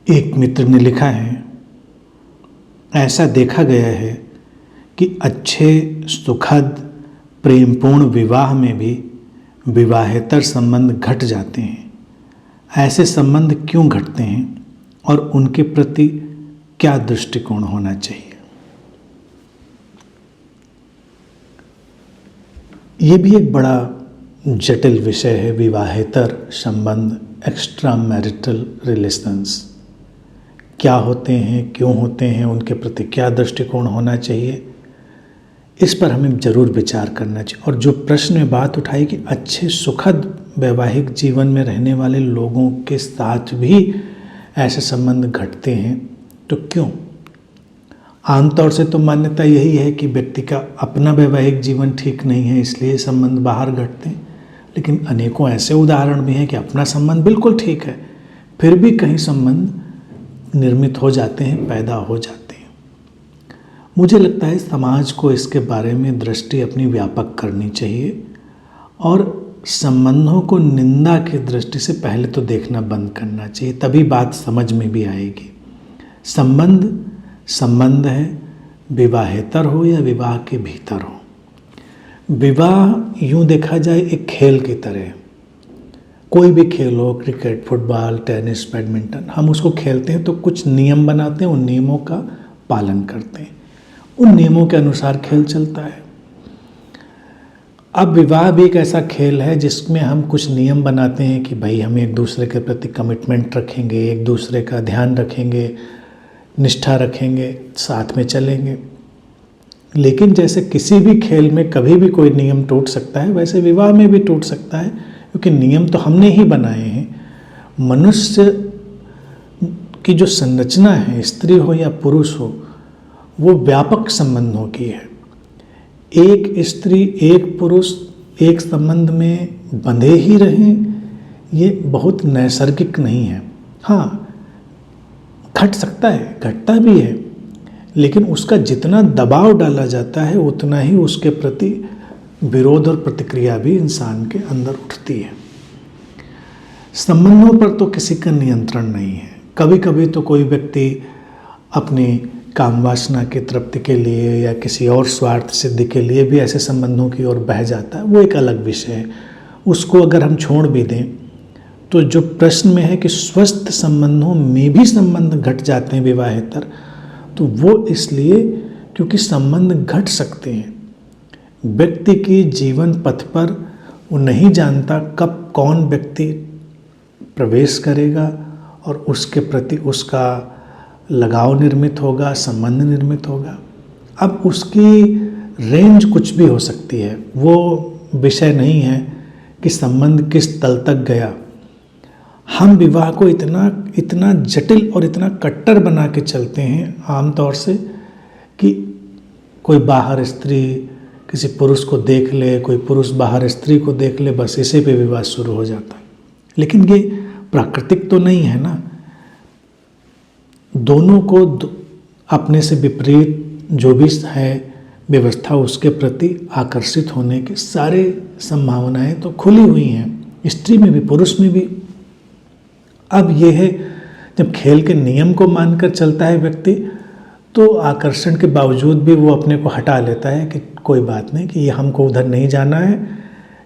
एक मित्र ने लिखा है, ऐसा देखा गया है कि अच्छे सुखद प्रेमपूर्ण विवाह में भी विवाहेतर संबंध घट जाते हैं। ऐसे संबंध क्यों घटते हैं और उनके प्रति क्या दृष्टिकोण होना चाहिए? ये भी एक बड़ा जटिल विषय है, विवाहेतर संबंध, एक्स्ट्रा मैरिटल रिलेशंस क्या होते हैं, क्यों होते हैं, उनके प्रति क्या दृष्टिकोण होना चाहिए, इस पर हमें ज़रूर विचार करना चाहिए। और जो प्रश्न में बात उठाई कि अच्छे सुखद वैवाहिक जीवन में रहने वाले लोगों के साथ भी ऐसे संबंध घटते हैं, तो क्यों? आमतौर से तो मान्यता यही है कि व्यक्ति का अपना वैवाहिक जीवन ठीक नहीं है, इसलिए संबंध बाहर घटते हैं। लेकिन अनेकों ऐसे उदाहरण भी हैं कि अपना संबंध बिल्कुल ठीक है, फिर भी कहीं संबंध निर्मित हो जाते हैं, पैदा हो जाते हैं। मुझे लगता है समाज को इसके बारे में दृष्टि अपनी व्यापक करनी चाहिए और संबंधों को निंदा की दृष्टि से पहले तो देखना बंद करना चाहिए, तभी बात समझ में भी आएगी। संबंध है, विवाहेतर हो या विवाह के भीतर हो। विवाह यूँ देखा जाए एक खेल की तरह, कोई भी खेल हो, क्रिकेट, फुटबॉल, टेनिस, बैडमिंटन, हम उसको खेलते हैं तो कुछ नियम बनाते हैं, उन नियमों का पालन करते हैं, उन नियमों के अनुसार खेल चलता है। अब विवाह भी एक ऐसा खेल है जिसमें हम कुछ नियम बनाते हैं कि भाई हम एक दूसरे के प्रति कमिटमेंट रखेंगे, एक दूसरे का ध्यान रखेंगे, निष्ठा रखेंगे, साथ में चलेंगे। लेकिन जैसे किसी भी खेल में कभी भी कोई नियम टूट सकता है, वैसे विवाह में भी टूट सकता है, क्योंकि नियम तो हमने ही बनाए हैं। मनुष्य की जो संरचना है, स्त्री हो या पुरुष हो, वो व्यापक संबंधों की है। एक स्त्री एक पुरुष एक संबंध में बंधे ही रहें, ये बहुत नैसर्गिक नहीं है। हाँ, घट सकता है, घटता भी है, लेकिन उसका जितना दबाव डाला जाता है उतना ही उसके प्रति विरोध और प्रतिक्रिया भी इंसान के अंदर उठती है। संबंधों पर तो किसी का नियंत्रण नहीं है। कभी कभी तो कोई व्यक्ति अपनी काम वासना की तृप्ति के लिए या किसी और स्वार्थ सिद्धि के लिए भी ऐसे संबंधों की ओर बह जाता है, वो एक अलग विषय है। उसको अगर हम छोड़ भी दें तो जो प्रश्न में है कि स्वस्थ संबंधों में भी संबंध घट जाते हैं विवाहेतर, तो वो इसलिए क्योंकि संबंध घट सकते हैं। व्यक्ति की जीवन पथ पर वो नहीं जानता कब कौन व्यक्ति प्रवेश करेगा और उसके प्रति उसका लगाव निर्मित होगा, संबंध निर्मित होगा। अब उसकी रेंज कुछ भी हो सकती है, वो विषय नहीं है कि संबंध किस तल तक गया। हम विवाह को इतना जटिल और इतना कट्टर बना के चलते हैं आमतौर से कि कोई बाहर स्त्री किसी पुरुष को देख ले, कोई पुरुष बाहर स्त्री को देख ले, बस इसी पे विवाह शुरू हो जाता है। लेकिन ये प्राकृतिक तो नहीं है ना। दोनों को अपने से विपरीत जो भी है व्यवस्था, उसके प्रति आकर्षित होने की सारे संभावनाएं तो खुली हुई हैं, स्त्री में भी पुरुष में भी। अब ये है, जब खेल के नियम को मानकर चलता है व्यक्ति, तो आकर्षण के बावजूद भी वो अपने को हटा लेता है कि कोई बात नहीं, कि ये हमको उधर नहीं जाना है,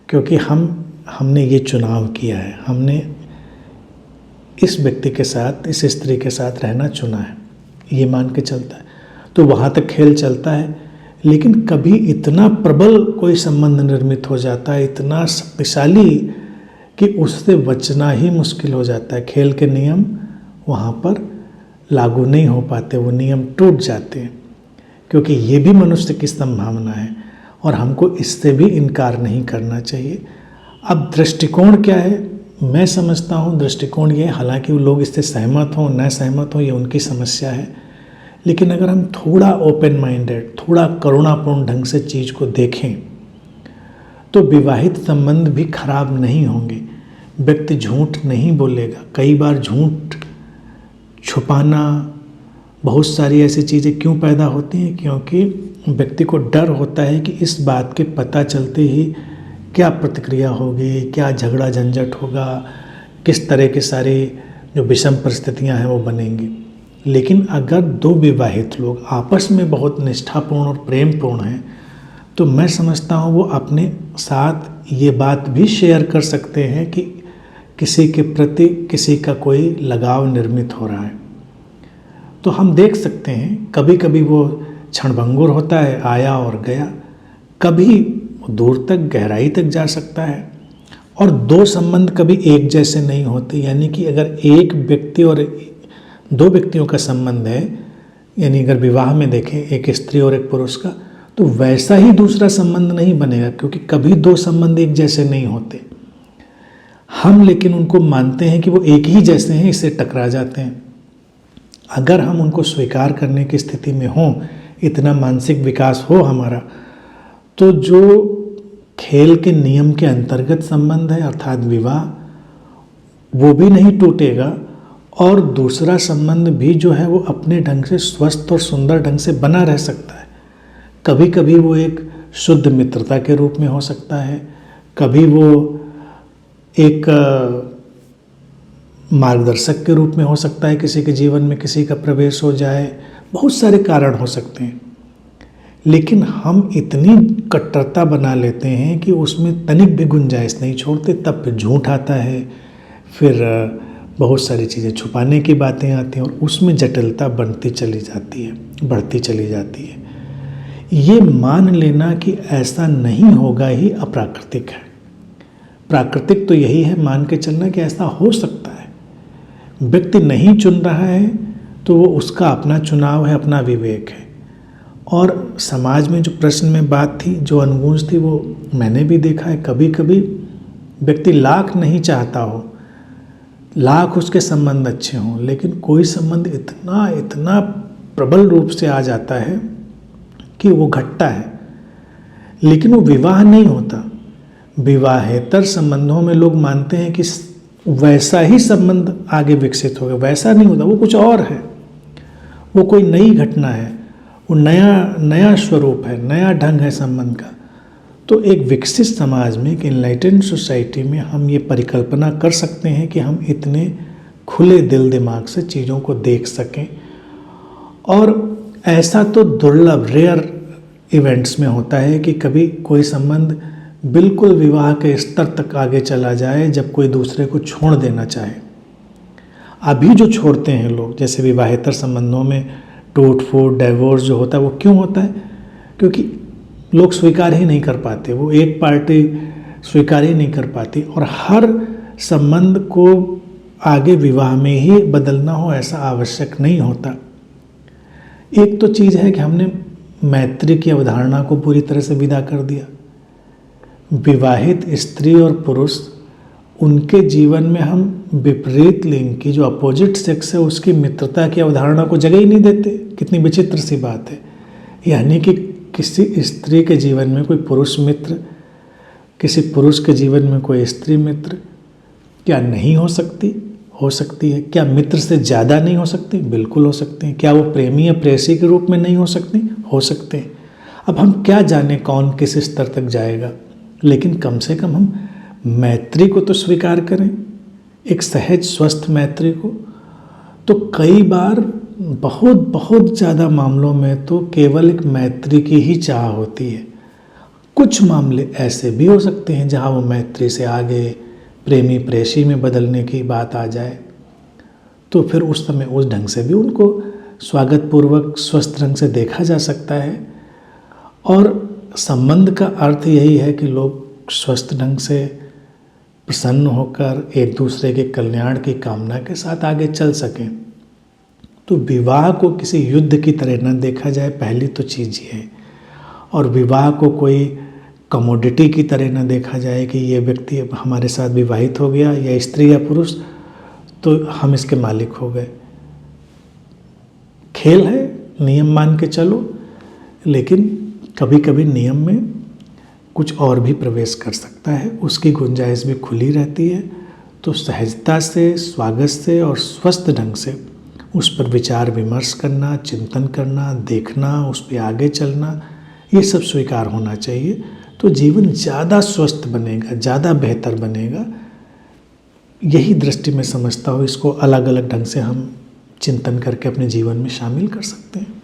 क्योंकि हमने ये चुनाव किया है, हमने इस व्यक्ति के साथ, इस स्त्री के साथ रहना चुना है, ये मान के चलता है। तो वहाँ तक खेल चलता है। लेकिन कभी इतना प्रबल कोई संबंध निर्मित हो जाता है, इतना शक्तिशाली, कि उससे बचना ही मुश्किल हो जाता है। खेल के नियम वहाँ पर लागू नहीं हो पाते, वो नियम टूट जाते हैं, क्योंकि ये भी मनुष्य की संभावना है और हमको इससे भी इनकार नहीं करना चाहिए। अब दृष्टिकोण क्या है? मैं समझता हूँ दृष्टिकोण ये, हालांकि वो लोग इससे सहमत हों न सहमत हों, ये उनकी समस्या है, लेकिन अगर हम थोड़ा ओपन माइंडेड, थोड़ा करुणापूर्ण ढंग से चीज़ को देखें तो विवाहित संबंध भी खराब नहीं होंगे। व्यक्ति झूठ नहीं बोलेगा। कई बार झूठ छुपाना, बहुत सारी ऐसी चीज़ें क्यों पैदा होती हैं? क्योंकि व्यक्ति को डर होता है कि इस बात के पता चलते ही क्या प्रतिक्रिया होगी, क्या झगड़ा झंझट होगा, किस तरह के सारे जो विषम परिस्थितियां हैं वो बनेंगी। लेकिन अगर दो विवाहित लोग आपस में बहुत निष्ठापूर्ण और प्रेमपूर्ण हैं तो मैं समझता हूँ वो अपने साथ ये बात भी शेयर कर सकते हैं कि किसी के प्रति किसी का कोई लगाव निर्मित हो रहा है। तो हम देख सकते हैं कभी कभी वो क्षणभंगुर होता है, आया और गया, कभी दूर तक गहराई तक जा सकता है। और दो संबंध कभी एक जैसे नहीं होते, यानी कि अगर एक व्यक्ति और दो व्यक्तियों का संबंध है, यानी अगर विवाह में देखें एक स्त्री और एक पुरुष का, तो वैसा ही दूसरा संबंध नहीं बनेगा, क्योंकि कभी दो संबंध एक जैसे नहीं होते। हम लेकिन उनको मानते हैं कि वो एक ही जैसे हैं, इससे टकरा जाते हैं। अगर हम उनको स्वीकार करने की स्थिति में हों, इतना मानसिक विकास हो हमारा, तो जो खेल के नियम के अंतर्गत संबंध है अर्थात विवाह, वो भी नहीं टूटेगा और दूसरा संबंध भी जो है वो अपने ढंग से स्वस्थ और सुंदर ढंग से बना रह सकता है। कभी कभी वो एक शुद्ध मित्रता के रूप में हो सकता है, कभी वो एक मार्गदर्शक के रूप में हो सकता है, किसी के जीवन में किसी का प्रवेश हो जाए, बहुत सारे कारण हो सकते हैं। लेकिन हम इतनी कट्टरता बना लेते हैं कि उसमें तनिक भी गुंजाइश नहीं छोड़ते, तब फिर झूठ आता है, फिर बहुत सारी चीज़ें छुपाने की बातें आती हैं और उसमें जटिलता बढ़ती चली जाती है। ये मान लेना कि ऐसा नहीं होगा ही अप्राकृतिक है। प्राकृतिक तो यही है मान के चलना कि ऐसा हो सकता है। व्यक्ति नहीं चुन रहा है तो वो उसका अपना चुनाव है, अपना विवेक है। और समाज में जो प्रश्न में बात थी, जो अनुगूंज थी, वो मैंने भी देखा है। कभी कभी व्यक्ति लाख नहीं चाहता हो, लाख उसके संबंध अच्छे हों, लेकिन कोई संबंध इतना प्रबल रूप से आ जाता है कि वो घटता है, लेकिन वो विवाह नहीं होता। विवाहेतर संबंधों में लोग मानते हैं कि वैसा ही संबंध आगे विकसित होगा, वैसा नहीं होता, वो कुछ और है, वो कोई नई घटना है, वो नया स्वरूप है, नया ढंग है संबंध का। तो एक विकसित समाज में, एक इनलाइटेंड सोसाइटी में हम ये परिकल्पना कर सकते हैं कि हम इतने खुले दिल दिमाग से चीज़ों को देख सकें। और ऐसा तो दुर्लभ, रेयर इवेंट्स में होता है कि कभी कोई संबंध बिल्कुल विवाह के स्तर तक आगे चला जाए जब कोई दूसरे को छोड़ देना चाहे। अभी जो छोड़ते हैं लोग, जैसे विवाहेतर संबंधों में टूट फूट, डाइवोर्स जो होता है, वो क्यों होता है? क्योंकि लोग स्वीकार ही नहीं कर पाते, वो एक पार्टी स्वीकार ही नहीं कर पाती। और हर संबंध को आगे विवाह में ही बदलना हो ऐसा आवश्यक नहीं होता। एक तो चीज़ है कि हमने मैत्री की अवधारणा को पूरी तरह से विदा कर दिया। विवाहित स्त्री और पुरुष, उनके जीवन में हम विपरीत लिंग की, जो अपोजिट सेक्स है, उसकी मित्रता की अवधारणा को जगह ही नहीं देते। कितनी विचित्र सी बात है। यानी कि किसी स्त्री के जीवन में कोई पुरुष मित्र, किसी पुरुष के जीवन में कोई स्त्री मित्र क्या नहीं हो सकती? हो सकती है। क्या मित्र से ज़्यादा नहीं हो सकती? बिल्कुल हो सकते हैं। क्या वो प्रेमी या प्रेयसी के रूप में नहीं हो सकती? हो सकते हैं। अब हम क्या जाने कौन किस स्तर तक जाएगा, लेकिन कम से कम हम मैत्री को तो स्वीकार करें, एक सहज स्वस्थ मैत्री को। तो कई बार बहुत ज़्यादा मामलों में तो केवल एक मैत्री की ही चाह होती है। कुछ मामले ऐसे भी हो सकते हैं जहाँ वो मैत्री से आगे प्रेमी प्रेयसी में बदलने की बात आ जाए, तो फिर उस समय उस ढंग से भी उनको स्वागतपूर्वक स्वस्थ ढंग से देखा जा सकता है। और संबंध का अर्थ यही है कि लोग स्वस्थ ढंग से प्रसन्न होकर एक दूसरे के कल्याण की कामना के साथ आगे चल सकें। तो विवाह को किसी युद्ध की तरह न देखा जाए, पहली तो चीज़ ये है। और विवाह को कोई कमोडिटी की तरह न देखा जाए कि ये व्यक्ति हमारे साथ विवाहित हो गया, या स्त्री या पुरुष, तो हम इसके मालिक हो गए। खेल है, नियम मान के चलो, लेकिन कभी कभी नियम में कुछ और भी प्रवेश कर सकता है, उसकी गुंजाइश भी खुली रहती है। तो सहजता से, स्वागत से और स्वस्थ ढंग से उस पर विचार विमर्श करना, चिंतन करना, देखना, उस पर आगे चलना, ये सब स्वीकार होना चाहिए। तो जीवन ज़्यादा स्वस्थ बनेगा, ज़्यादा बेहतर बनेगा। यही दृष्टि में समझता हूँ, इसको अलग अलग ढंग से हम चिंतन करके अपने जीवन में शामिल कर सकते हैं।